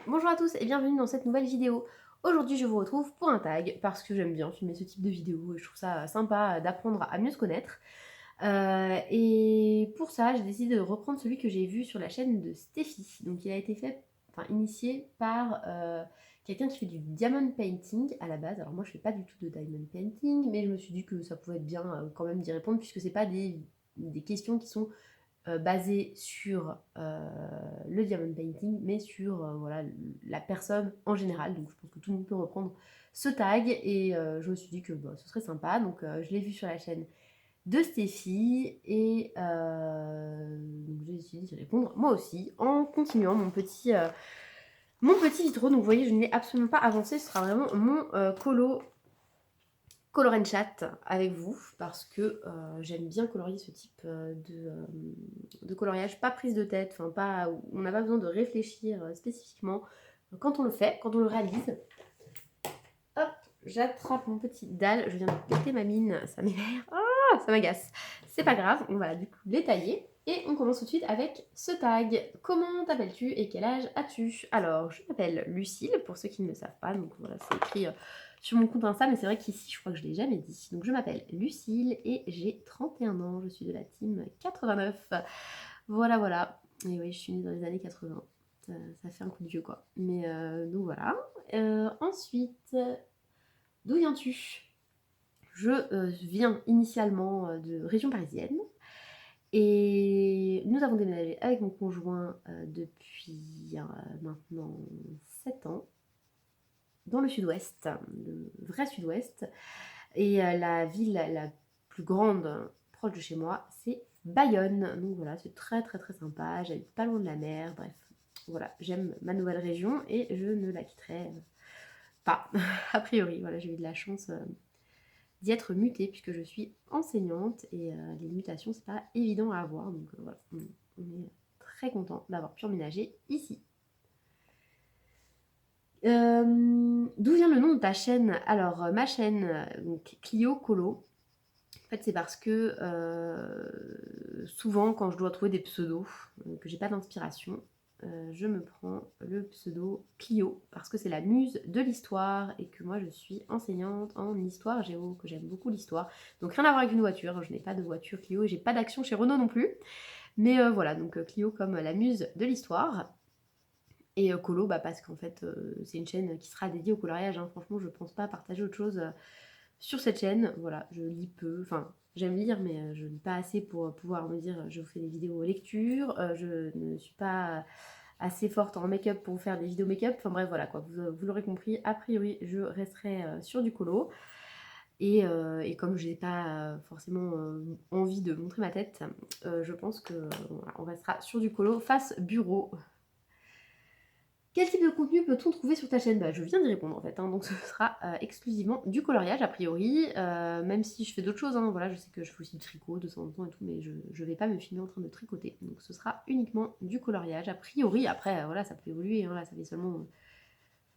Bonjour à tous et bienvenue dans cette nouvelle vidéo. Aujourd'hui je vous retrouve pour un tag parce que j'aime bien filmer ce type de vidéo et je trouve ça sympa d'apprendre à mieux se connaître. Et pour ça j'ai décidé de reprendre celui que j'ai vu sur la chaîne de Steffi. Donc il a été fait, enfin initié par quelqu'un qui fait du diamond painting à la base. Alors moi je fais pas du tout de diamond painting mais je me suis dit que ça pouvait être bien quand même d'y répondre puisque c'est pas des questions qui sont basé sur le diamond painting, mais sur voilà, la personne en général. Donc je pense que tout le monde peut reprendre ce tag et je me suis dit que bah, ce serait sympa. Donc je l'ai vu sur la chaîne de Stéphie et donc j'ai décidé d'y répondre moi aussi en continuant mon petit vitro. Donc vous voyez, je ne l'ai absolument pas avancé. Ce sera vraiment mon color and chat avec vous parce que j'aime bien colorier ce type de coloriage, pas prise de tête, enfin pas, on n'a pas besoin de réfléchir spécifiquement quand on le fait, quand on le réalise. Hop, j'attrape mon petit dalle, je viens de péter ma mine, ça m'énerve, ça m'agace. C'est pas grave, on va du coup les tailler. Et on commence tout de suite avec ce tag. Comment t'appelles-tu et quel âge as-tu? Alors, je m'appelle Lucille, pour ceux qui ne le savent pas. Donc voilà, c'est écrit sur mon compte Insta, mais c'est vrai qu'ici, je crois que je ne l'ai jamais dit. Donc je m'appelle Lucille et j'ai 31 ans. Je suis de la team 89. Voilà, voilà. Et oui, je suis née dans les années 80. Ça fait un coup de vieux, quoi. Mais donc voilà. Ensuite, d'où viens-tu? Je viens initialement de région parisienne. Et nous avons déménagé avec mon conjoint depuis maintenant 7 ans dans le sud-ouest, le vrai sud-ouest. Et la ville la plus grande proche de chez moi, c'est Bayonne. Donc voilà, c'est très très très sympa. J'habite pas loin de la mer. Bref, voilà, j'aime ma nouvelle région et je ne la quitterai pas, a priori. Voilà, j'ai eu de la chance d'y être mutée puisque je suis enseignante et les mutations c'est pas évident à avoir, donc voilà, on est très content d'avoir pu emménager ici. D'où vient le nom de ta chaîne? Alors ma chaîne, donc Clio Colo, en fait c'est parce que souvent quand je dois trouver des pseudos, que j'ai pas d'inspiration, je me prends le pseudo Clio parce que c'est la muse de l'histoire et que moi je suis enseignante en histoire géo, que j'aime beaucoup l'histoire. Donc rien à voir avec une voiture, je n'ai pas de voiture Clio et j'ai pas d'action chez Renault non plus. Mais voilà, donc Clio comme la muse de l'histoire. Et Colo, bah, parce qu'en fait c'est une chaîne qui sera dédiée au coloriage, hein. Franchement je pense pas partager autre chose sur cette chaîne. Voilà, je lis peu, enfin j'aime lire mais je lis pas assez pour pouvoir me dire je vous fais des vidéos lecture, je ne suis pas assez forte en make-up pour vous faire des vidéos make-up. Enfin bref, voilà quoi, vous l'aurez compris, a priori je resterai sur du colo. Et comme j'ai pas forcément envie de montrer ma tête, je pense que voilà, on restera sur du colo face bureau. Quel type de contenu peut-on trouver sur ta chaîne? Bah, je viens d'y répondre en fait, hein, donc ce sera exclusivement du coloriage a priori, même si je fais d'autres choses, hein, voilà, je sais que je fais aussi du tricot de temps en temps et tout, mais je vais pas me filmer en train de tricoter, donc ce sera uniquement du coloriage a priori. Après, voilà, ça peut évoluer, hein, là ça fait seulement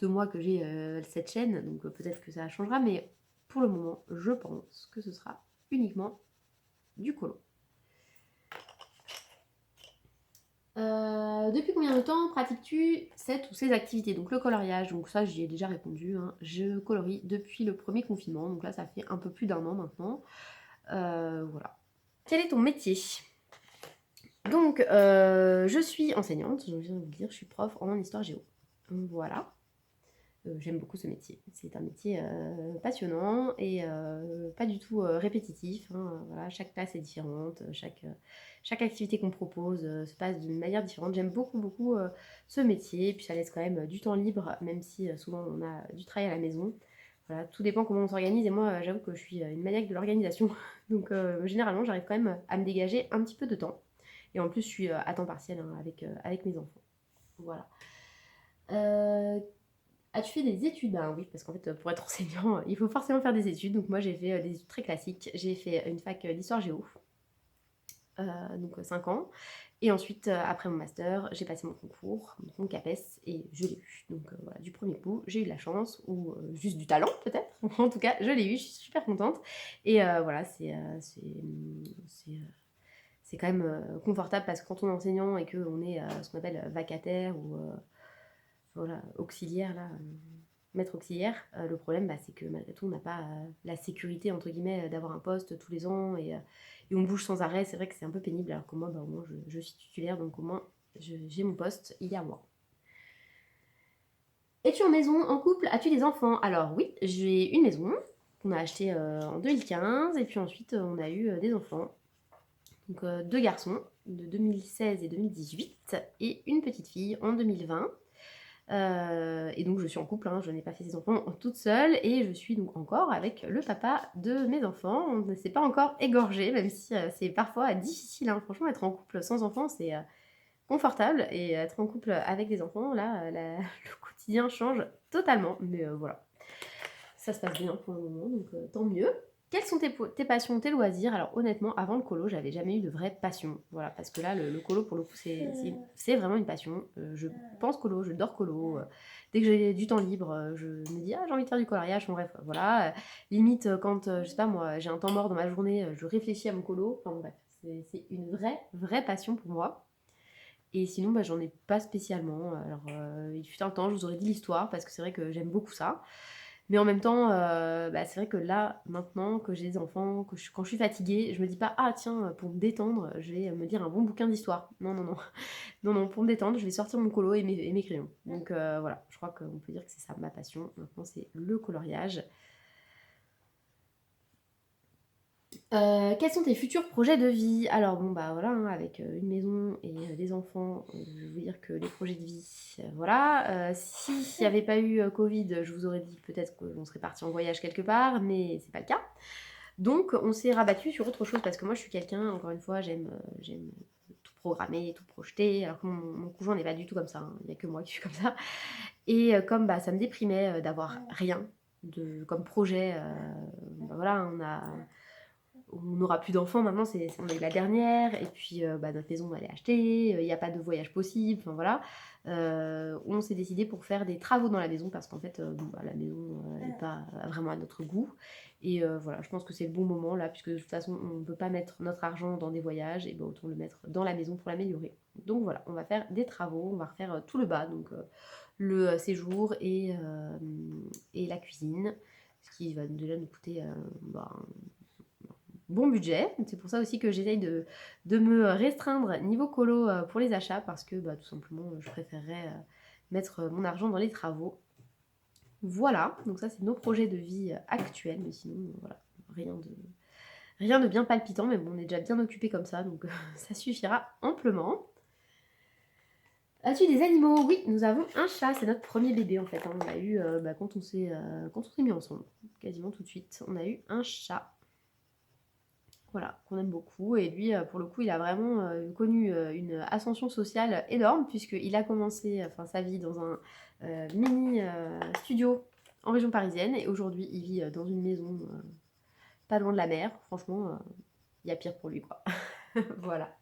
2 mois que j'ai cette chaîne, donc peut-être que ça changera, mais pour le moment, je pense que ce sera uniquement du colo. Depuis combien de temps pratiques-tu cette ou ces activités? Donc le coloriage, donc ça j'y ai déjà répondu, hein. Je colorie depuis le premier confinement, donc là ça fait un peu plus d'1 an maintenant. Voilà. Quel est ton métier? Donc je suis enseignante, je viens de vous le dire, je suis prof en histoire géo. Voilà. J'aime beaucoup ce métier. C'est un métier passionnant et pas du tout répétitif, hein. Voilà, chaque classe est différente, chaque activité qu'on propose se passe d'une manière différente. J'aime beaucoup, beaucoup ce métier. Puis ça laisse quand même du temps libre, même si souvent on a du travail à la maison. Voilà, tout dépend comment on s'organise. Et moi, j'avoue que je suis une maniaque de l'organisation. Donc généralement, j'arrive quand même à me dégager un petit peu de temps. Et en plus, je suis à temps partiel, hein, avec mes enfants. Voilà. As-tu fait des études? Ben oui, parce qu'en fait, pour être enseignant, il faut forcément faire des études. Donc moi, j'ai fait des études très classiques. J'ai fait une fac d'histoire géo, donc 5 ans. Et ensuite, après mon master, j'ai passé mon concours, donc mon CAPES, et je l'ai eu. Donc voilà, du premier coup, j'ai eu de la chance, ou juste du talent peut-être. En tout cas, je l'ai eu, je suis super contente. Et voilà, c'est quand même confortable parce que quand on est enseignant et qu'on est ce qu'on appelle vacataire ou voilà, auxiliaire là, maître auxiliaire. Le problème, c'est que malgré tout, on n'a pas la sécurité, entre guillemets, d'avoir un poste tous les ans et on bouge sans arrêt. C'est vrai que c'est un peu pénible, alors que moi, au moins, je suis titulaire, donc au moins, j'ai mon poste, il est à moi. Es-tu en maison, en couple? As-tu des enfants? Alors oui, j'ai une maison qu'on a achetée en 2015, et puis ensuite, on a eu des enfants. Donc 2 garçons de 2016 et 2018, et une petite fille en 2020. Et donc je suis en couple, je n'ai pas fait ces enfants toute seule, et je suis donc encore avec le papa de mes enfants. On ne s'est pas encore égorgé, même si c'est parfois difficile. Franchement, être en couple sans enfants, c'est confortable, et être en couple avec des enfants, là, le quotidien change totalement. Mais voilà, ça se passe bien pour le moment, donc tant mieux. Quelles sont tes passions, tes loisirs? Alors honnêtement, avant le colo, j'avais jamais eu de vraie passion. Voilà, parce que là, le colo, pour le coup, c'est vraiment une passion. Je pense colo, je dors colo. Dès que j'ai du temps libre, je me dis, j'ai envie de faire du coloriage. Bref, voilà. Limite, quand, je sais pas moi, j'ai un temps mort dans ma journée, je réfléchis à mon colo. Enfin bref, c'est une vraie passion pour moi. Et sinon, j'en ai pas spécialement. Alors, il fut un temps, je vous aurais dit l'histoire, parce que c'est vrai que j'aime beaucoup ça. Mais en même temps, c'est vrai que là, maintenant que j'ai des enfants, quand je suis fatiguée, je me dis pas, tiens, pour me détendre, je vais me lire un bon bouquin d'histoire. Non, non, non. Non, non, pour me détendre, je vais sortir mon colo et mes crayons. Donc voilà, je crois qu'on peut dire que c'est ça ma passion. Maintenant, c'est le coloriage. Quels sont tes futurs projets de vie? Alors voilà, avec une maison et des enfants, je vais vous dire que les projets de vie, voilà. S'il n'y avait pas eu Covid, je vous aurais dit peut-être qu'on serait parti en voyage quelque part, mais c'est pas le cas. Donc on s'est rabattu sur autre chose, parce que moi je suis quelqu'un, encore une fois, j'aime tout programmer, tout projeter, alors que mon conjoint n'est pas du tout comme ça, il n'y a que moi qui suis comme ça. Et comme ça me déprimait d'avoir rien comme projet, voilà, on n'aura plus d'enfants maintenant, on a eu la dernière, et puis notre maison elle est achetée, il n'y a pas de voyage possible, enfin voilà. On s'est décidé pour faire des travaux dans la maison, parce qu'en fait la maison n'est pas vraiment à notre goût, et voilà, je pense que c'est le bon moment là, puisque de toute façon on ne peut pas mettre notre argent dans des voyages, et autant le mettre dans la maison pour l'améliorer. Donc voilà, on va faire des travaux, on va refaire tout le bas, donc le séjour et la cuisine, ce qui va déjà nous coûter bon budget. C'est pour ça aussi que j'essaye de me restreindre niveau colo pour les achats, parce que tout simplement je préférerais mettre mon argent dans les travaux. Voilà, donc ça c'est nos projets de vie actuels, mais sinon voilà, rien de bien palpitant, mais bon, on est déjà bien occupé comme ça, donc ça suffira amplement. As-tu des animaux? Oui, nous avons un chat, c'est notre premier bébé en fait. On l'a eu quand on s'est mis ensemble, quasiment tout de suite. On a eu un chat. Voilà, qu'on aime beaucoup. Et lui, pour le coup, il a vraiment connu une ascension sociale énorme, puisqu'il a commencé sa vie dans un mini studio en région parisienne. Et aujourd'hui, il vit dans une maison pas loin de la mer. Franchement, il y a pire pour lui, quoi. Voilà.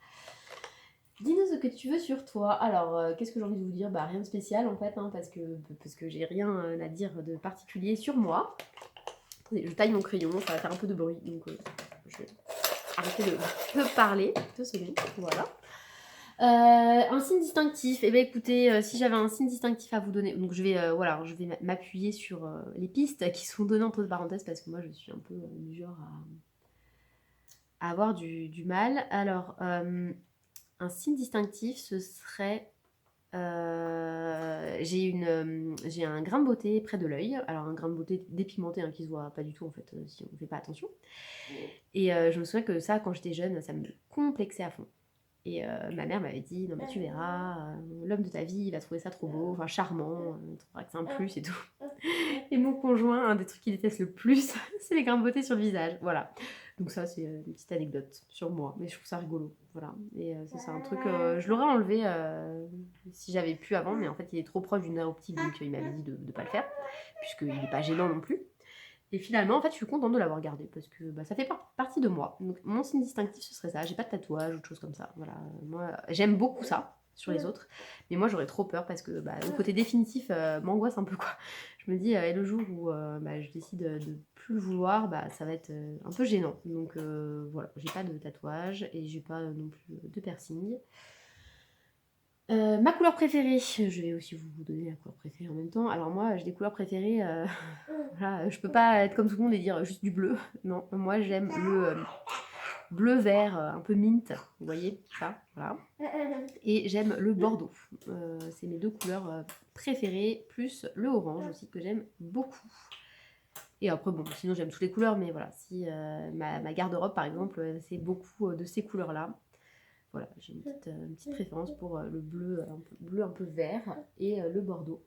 Dis-nous ce que tu veux sur toi. Alors, qu'est-ce que j'ai envie de vous dire? Rien de spécial, en fait, parce que j'ai rien à dire de particulier sur moi. Attendez, je taille mon crayon, ça va faire un peu de bruit, donc je vais arrêter de parler. 2 secondes, voilà. Un signe distinctif. Eh bien, écoutez, si j'avais un signe distinctif à vous donner, donc je vais m'appuyer sur les pistes qui sont données entre parenthèses, parce que moi, je suis un peu du genre à avoir du mal. Alors, un signe distinctif, ce serait... j'ai un grain de beauté près de l'œil. Alors, un grain de beauté dépigmenté qui se voit pas du tout, en fait, si on ne fait pas attention. Et je me souviens que ça, quand j'étais jeune, ça me complexait à fond. Et ma mère m'avait dit, non mais tu verras, l'homme de ta vie, il va trouver ça trop beau, charmant, il trouvera que c'est un plus et tout. Et mon conjoint, un des trucs qu'il déteste le plus, c'est les grains de beauté sur le visage. Voilà. Donc ça, c'est une petite anecdote sur moi, mais je trouve ça rigolo. Voilà. Et ça, c'est un truc, je l'aurais enlevé si j'avais pu avant, mais en fait, il est trop proche d'une nerf optique, donc il m'avait dit de ne pas le faire, puisqu'il n'est pas gênant non plus. Et finalement, en fait, je suis contente de l'avoir gardé, parce que ça fait partie de moi. Donc, mon signe distinctif, ce serait ça. J'ai pas de tatouage ou de choses comme ça. Voilà. Moi, j'aime beaucoup ça sur les autres. Mais moi, j'aurais trop peur, parce que le côté définitif m'angoisse un peu, quoi. Je me dis, et le jour où je décide de plus le vouloir, ça va être un peu gênant. Donc, voilà. J'ai pas de tatouage et j'ai pas non plus de piercing. Ma couleur préférée, je vais aussi vous donner la couleur préférée en même temps. Alors moi, j'ai des couleurs préférées, voilà, je peux pas être comme tout le monde et dire juste du bleu. Non, moi j'aime le bleu vert, un peu mint, vous voyez ça, voilà. Et j'aime le bordeaux. C'est mes deux couleurs préférées, plus le orange aussi que j'aime beaucoup. Et après, bon, sinon j'aime toutes les couleurs, mais voilà, si ma garde-robe par exemple, c'est beaucoup de ces couleurs-là. Voilà, j'ai une petite préférence pour le bleu un peu vert et le bordeaux.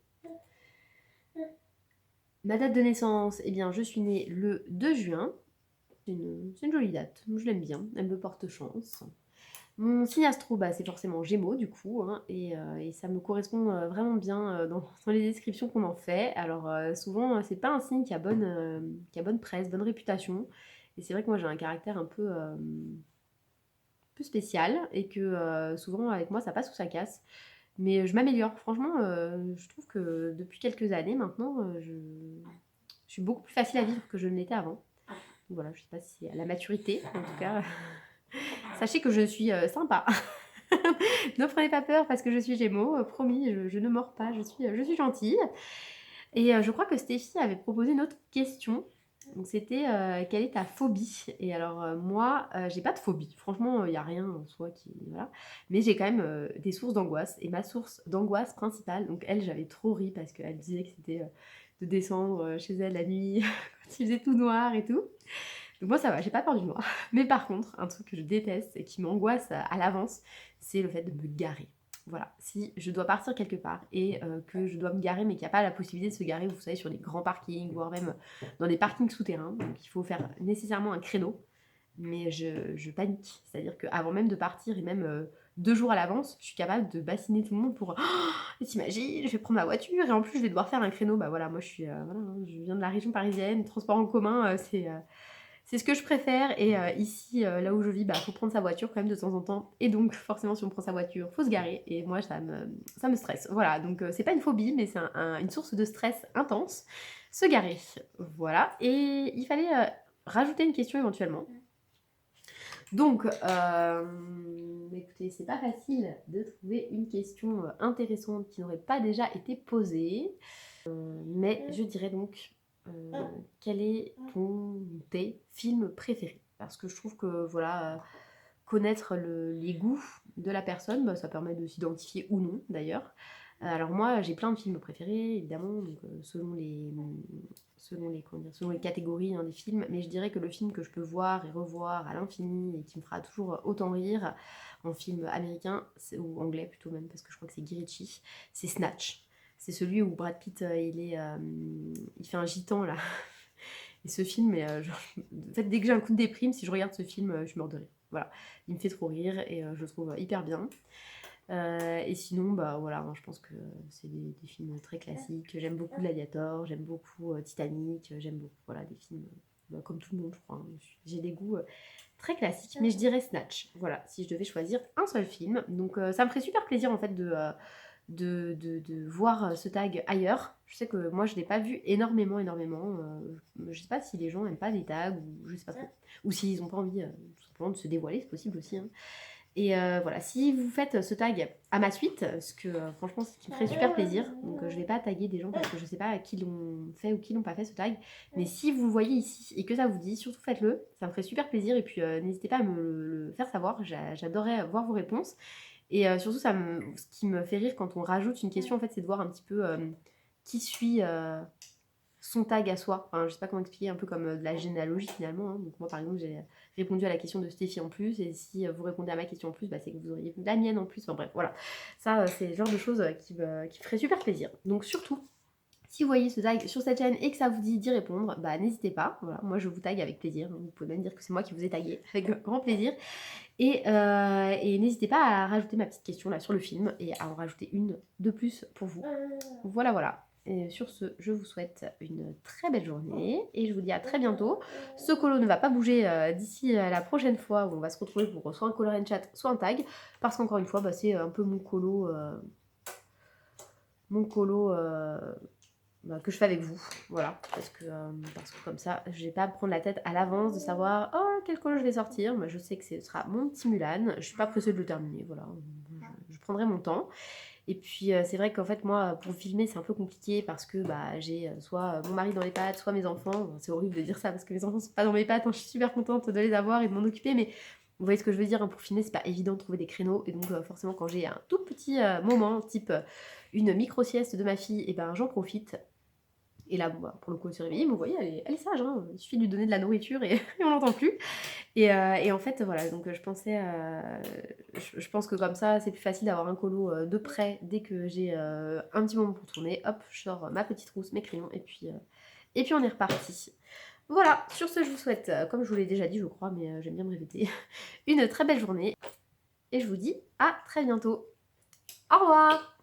Ma date de naissance, eh bien, je suis née le 2 juin. C'est une jolie date, je l'aime bien, elle me porte chance. Mon signe astro, bah, c'est forcément Gémeaux du coup, hein, et ça me correspond vraiment bien dans les descriptions qu'on en fait. Alors souvent, c'est pas un signe qui a bonne presse, bonne réputation. Et c'est vrai que moi j'ai un caractère un peu spécial et que souvent avec moi ça passe ou ça casse. Mais je m'améliore, franchement, je trouve que depuis quelques années maintenant, je suis beaucoup plus facile à vivre que je ne l'étais avant. Donc voilà, je sais pas si c'est à la maturité, en tout cas. Sachez que je suis sympa. Ne prenez pas peur parce que je suis Gémeaux, promis, je ne mords pas, je suis gentille. Et je crois que Stéphie avait proposé une autre question. Donc c'était quelle est ta phobie? Et alors moi, j'ai pas de phobie. Franchement, il n'y a rien en soi qui... Voilà. Mais j'ai quand même des sources d'angoisse. Et ma source d'angoisse principale, donc elle, j'avais trop ri parce qu'elle disait que c'était de descendre chez elle la nuit quand il faisait tout noir et tout. Donc moi ça va, j'ai pas peur du noir. Mais par contre, un truc que je déteste et qui m'angoisse à l'avance, c'est le fait de me garer. Voilà, si je dois partir quelque part et que je dois me garer mais qu'il n'y a pas la possibilité de se garer, vous savez, sur des grands parkings, voire même dans des parkings souterrains, donc il faut faire nécessairement un créneau, mais je panique. C'est-à-dire qu'avant même de partir et même 2 jours à l'avance, je suis capable de bassiner tout le monde pour oh, t'imagines, je vais prendre ma voiture et en plus je vais devoir faire un créneau. Bah voilà, moi je suis voilà, hein, je viens de la région parisienne, transport en commun, c'est ce que je préfère. Et ici, là où je vis, bah faut prendre sa voiture quand même de temps en temps. Et donc forcément, si on prend sa voiture, faut se garer. Et moi, ça me stresse. Voilà, donc c'est pas une phobie, mais c'est une source de stress intense. Se garer. Voilà. Et il fallait rajouter une question éventuellement. Donc, écoutez, c'est pas facile de trouver une question intéressante qui n'aurait pas déjà été posée. Mais je dirais donc, quel est tes films préférés? Parce que je trouve que voilà, connaître les goûts de la personne, bah, ça permet de s'identifier ou non d'ailleurs. Alors moi, j'ai plein de films préférés, évidemment, donc, selon les catégories hein, des films, mais je dirais que le film que je peux voir et revoir à l'infini et qui me fera toujours autant rire en film américain, ou anglais plutôt même, parce que je crois que c'est Guy Ritchie, c'est Snatch. C'est celui où Brad Pitt, il fait un gitan là. Et ce film, en fait, dès que j'ai un coup de déprime, si je regarde ce film, je meurs de rire. Voilà, il me fait trop rire et je le trouve hyper bien. Et sinon, bah voilà, hein, je pense que c'est des films très classiques. J'aime beaucoup Gladiator, j'aime beaucoup Titanic, j'aime beaucoup voilà, des films bah, comme tout le monde, je crois. Hein. J'ai des goûts très classiques, mais je dirais Snatch. Voilà, si je devais choisir un seul film. Donc ça me ferait super plaisir en fait de voir ce tag ailleurs. Je sais que moi je l'ai pas vu énormément. Je sais pas si les gens n'aiment pas les tags ou je sais pas trop. Ou s'ils ont pas envie tout simplement de se dévoiler, c'est possible aussi. Hein. Et voilà, si vous faites ce tag à ma suite, ce que franchement c'est qui me ferait super plaisir, donc je vais pas taguer des gens parce que je sais pas à qui l'ont fait ou qui l'ont pas fait ce tag, mais si vous le voyez ici et que ça vous dit, surtout faites-le, ça me ferait super plaisir et puis n'hésitez pas à me le faire savoir, j'adorerais voir vos réponses. Et surtout, ce qui me fait rire quand on rajoute une question, en fait, c'est de voir un petit peu qui suit son tag à soi. Enfin, je sais pas comment expliquer, un peu comme de la généalogie finalement. Hein. Donc moi, par exemple, j'ai répondu à la question de Stéphie en plus, et si vous répondez à ma question en plus, bah, c'est que vous auriez la mienne en plus. Enfin bref, voilà. Ça, c'est le genre de choses qui me ferait super plaisir. Donc surtout, si vous voyez ce tag sur cette chaîne et que ça vous dit d'y répondre, bah n'hésitez pas. Voilà, moi je vous tag avec plaisir. Vous pouvez même dire que c'est moi qui vous ai tagué avec grand plaisir. Et n'hésitez pas à rajouter ma petite question là sur le film et à en rajouter une de plus pour vous. Voilà, voilà. Et sur ce, je vous souhaite une très belle journée et je vous dis à très bientôt. Ce colo ne va pas bouger d'ici la prochaine fois où on va se retrouver pour soit un color and chat, soit un tag. Parce qu'encore une fois, bah, c'est un peu mon colo bah, que je fais avec vous. Voilà. Parce que comme ça, je vais pas à me prendre la tête à l'avance de savoir quel colo je vais sortir. Moi, je sais que ce sera mon petit Mulan. Je suis pas pressée de le terminer. Voilà. Je prendrai mon temps. Et puis c'est vrai qu'en fait moi pour filmer c'est un peu compliqué parce que bah, j'ai soit mon mari dans les pattes, soit mes enfants. Bon, c'est horrible de dire ça parce que mes enfants sont pas dans mes pattes, moi je suis super contente de les avoir et de m'en occuper, mais vous voyez ce que je veux dire, hein, pour filmer c'est pas évident de trouver des créneaux et donc forcément quand j'ai un tout petit moment type une micro-sieste de ma fille, et ben j'en profite. Et là, bon, bah, pour le coup, elle s'est réveillée, mais vous voyez, elle est sage, hein. Il suffit de lui donner de la nourriture et, et on l'entend plus. Et en fait, voilà, donc je pensais, je pense que comme ça, c'est plus facile d'avoir un colo de près dès que j'ai un petit moment pour tourner. Hop, je sors ma petite trousse, mes crayons, et puis on est reparti. Voilà, sur ce, je vous souhaite, comme je vous l'ai déjà dit, je crois, mais j'aime bien me répéter, une très belle journée. Et je vous dis à très bientôt. Au revoir!